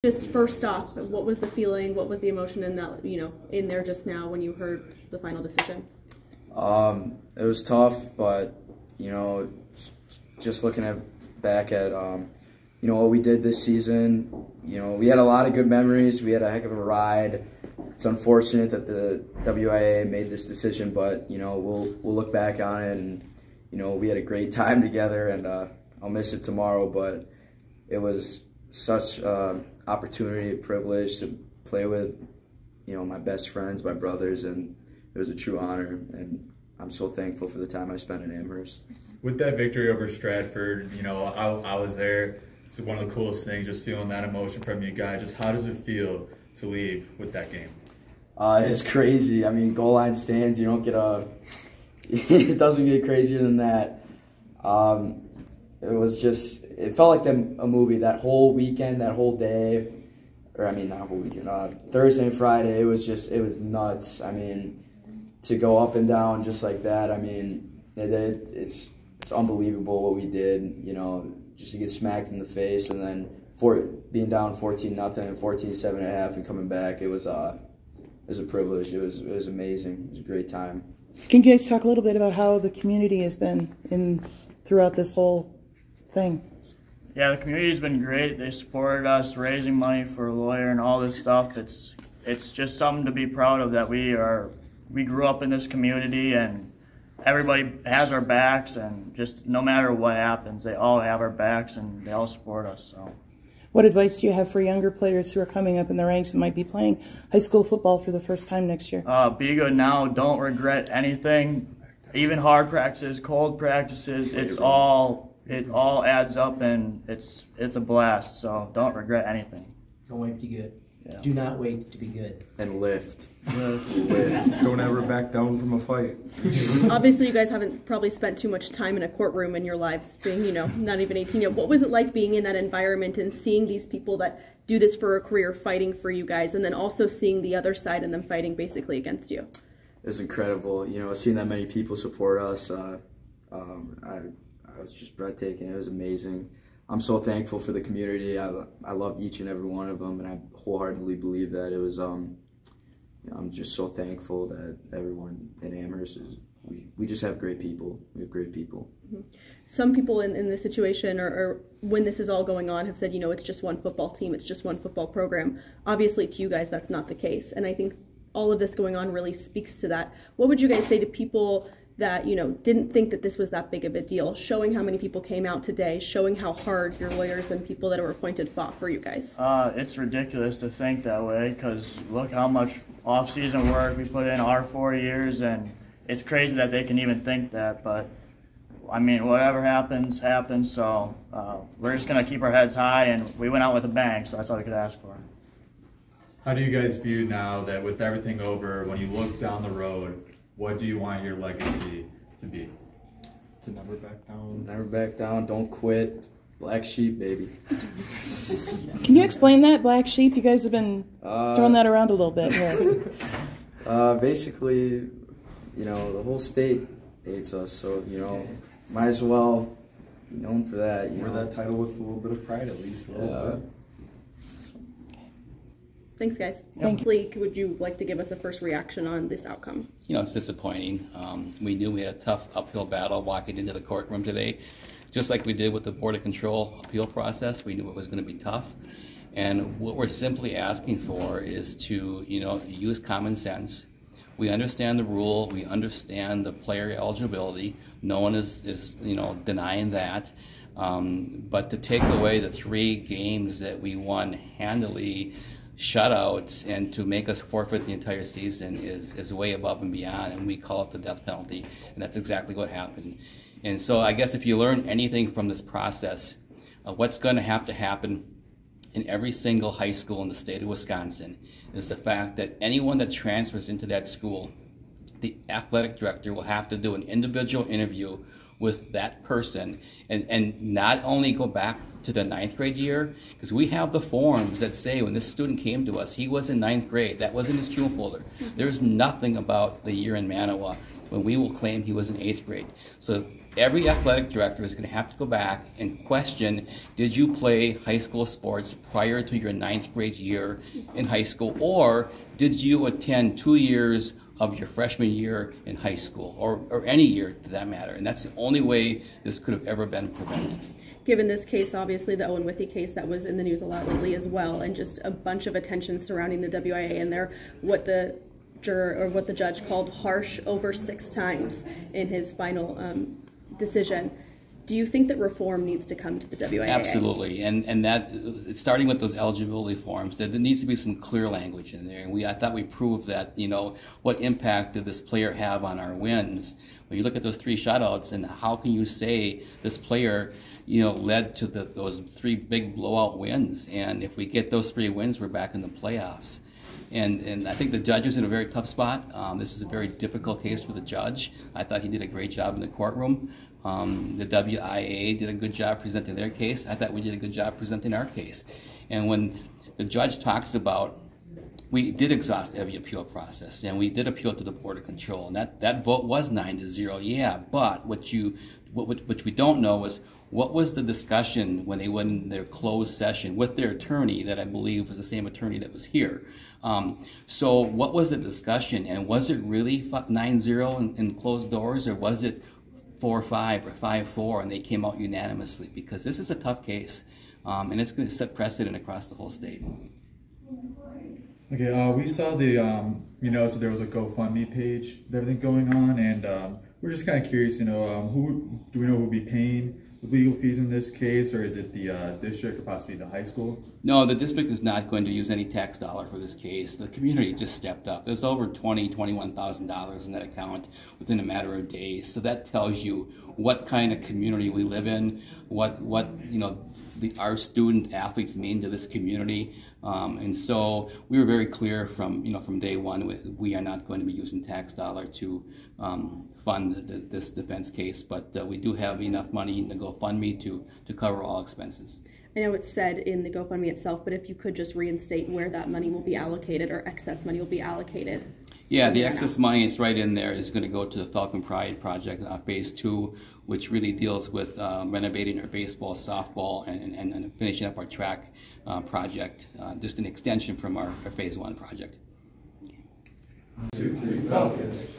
Just first off, what was the feeling? What was the emotion in that, in there just now when you heard the final decision? It was tough, but just looking back at what we did this season, we had a lot of good memories. We had a heck of a ride. It's unfortunate that the WIAA made this decision, but we'll look back on it, and we had a great time together, and I'll miss it tomorrow. But it was such opportunity, a privilege to play with my best friends, my brothers, and it was a true honor, and I'm so thankful for the time I spent in Amherst. With that victory over Stratford, I was there. It's one of the coolest things, just feeling that emotion from you guys. Just how does it feel to leave with that game? It's crazy. I mean, goal line stands, you don't get it doesn't get crazier than that. It felt like a movie. That whole weekend, that whole day, not whole weekend, Thursday and Friday, it was nuts. I mean, to go up and down just like that, it's unbelievable what we did, just to get smacked in the face, and then being down 14-0 and 14-7 at half and coming back, it was a privilege. It was amazing. It was a great time. Can you guys talk a little bit about how the community has been throughout this whole thing? Yeah, the community's been great. They supported us raising money for a lawyer and all this stuff. It's just something to be proud of that we grew up in this community, and everybody has our backs, and just no matter what happens, they all have our backs and they all support us. So, what advice do you have for younger players who are coming up in the ranks and might be playing high school football for the first time next year? Be good now. Don't regret anything. Even hard practices, cold practices, it all adds up, and it's a blast. So don't regret anything. Don't wait to be good. Yeah. Do not wait to be good. And lift. Don't ever back down from a fight. Obviously, you guys haven't probably spent too much time in a courtroom in your lives, being, not even 18 yet. What was it like being in that environment and seeing these people that do this for a career fighting for you guys, and then also seeing the other side and them fighting basically against you? It was incredible. Seeing that many people support us, I was just breathtaking. It was amazing. I'm so thankful for the community. I love each and every one of them, and I wholeheartedly believe that. It was I'm just so thankful that everyone in Amherst we just have great people. We have great people. Mm-hmm. Some people in this situation, or when this is all going on, have said, it's just one football team, it's just one football program. Obviously, to you guys, that's not the case, and I think all of this going on really speaks to that. What would you guys say to people that didn't think that this was that big of a deal, showing how many people came out today, showing how hard your lawyers and people that were appointed fought for you guys? It's ridiculous to think that way, because look how much off-season work we put in our 4 years, and it's crazy that they can even think that. But whatever happens, happens. So we're just gonna keep our heads high, and we went out with a bang. So that's all we could ask for. How do you guys view now that with everything over, when you look down the road, what do you want your legacy to be? To never back down. Never back down. Don't quit. Black sheep, baby. Can you explain that, black sheep? You guys have been throwing that around a little bit here. Basically, the whole state hates us, so might as well be known for that. Wear that title with a little bit of pride, at least. A little bit. Thanks, guys. Thank you. Would you like to give us a first reaction on this outcome? It's disappointing. We knew we had a tough uphill battle walking into the courtroom today. Just like we did with the Board of Control appeal process, we knew it was going to be tough. And what we're simply asking for is to, use common sense. We understand the rule. We understand the player eligibility. No one is denying that. But to take away the 3 games that we won handily, shutouts, and to make us forfeit the entire season is way above and beyond, and we call it the death penalty, and that's exactly what happened. And so I guess if you learn anything from this process, what's going to have to happen in every single high school in the state of Wisconsin is the fact that anyone that transfers into that school, the athletic director will have to do an individual interview with that person, and not only go back to the 9th grade year, because we have the forms that say when this student came to us, he was in 9th grade. That was in his cue folder. There's nothing about the year in Manawa when we will claim he was in 8th grade. So every athletic director is going to have to go back and question, did you play high school sports prior to your 9th grade year in high school, or did you attend 2 years of your freshman year in high school, or any year to that matter? And that's the only way this could have ever been prevented. Given this case, obviously the Owen Withey case that was in the news a lot lately as well, and just a bunch of attention surrounding the WIAA and their what the judge called harsh over 6 times in his final decision. Do you think that reform needs to come to the WIAA? Absolutely, and that starting with those eligibility forms, there needs to be some clear language in there. And I thought we proved that, you know, what impact did this player have on our wins? When you look at those 3 shutouts, and how can you say this player, you know, led to those 3 big blowout wins? And if we get those 3 wins, we're back in the playoffs. And I think the judge is in a very tough spot. This is a very difficult case for the judge. I thought he did a great job in the courtroom. The WIAA did a good job presenting their case. I thought we did a good job presenting our case. And when the judge talks about, we did exhaust every appeal process, and we did appeal to the Board of Control, and that vote was 9-0. Yeah, but what we don't know is, what was the discussion when they went in their closed session with their attorney, that I believe was the same attorney that was here? So what was the discussion, and was it really 9-0 in closed doors, or was it 4-5 or 5-4 and they came out unanimously? Because this is a tough case, and it's going to set precedent across the whole state. Okay, we saw the, you know, so there was a GoFundMe page, with everything going on, and we're just kind of curious, you know, who do we know who will be paying the legal fees in this case, or is it the district or possibly the high school? No, the district is not going to use any tax dollar for this case. The community just stepped up. There's over $21,000 in that account within a matter of days. So that tells you what kind of community we live in, what you know, our student athletes mean to this community. And so we were very clear from day one, we are not going to be using tax dollar to fund this defense case, but we do have enough money in the GoFundMe to cover all expenses. I know it's said in the GoFundMe itself, but if you could just reinstate where that money will be allocated, or excess money will be allocated. Yeah, the excess money is right in there. Is going to go to the Falcon Pride project, phase 2, which really deals with renovating our baseball, softball, and finishing up our track project, just an extension from our phase 1 project. 1, 2, 3, Falcons.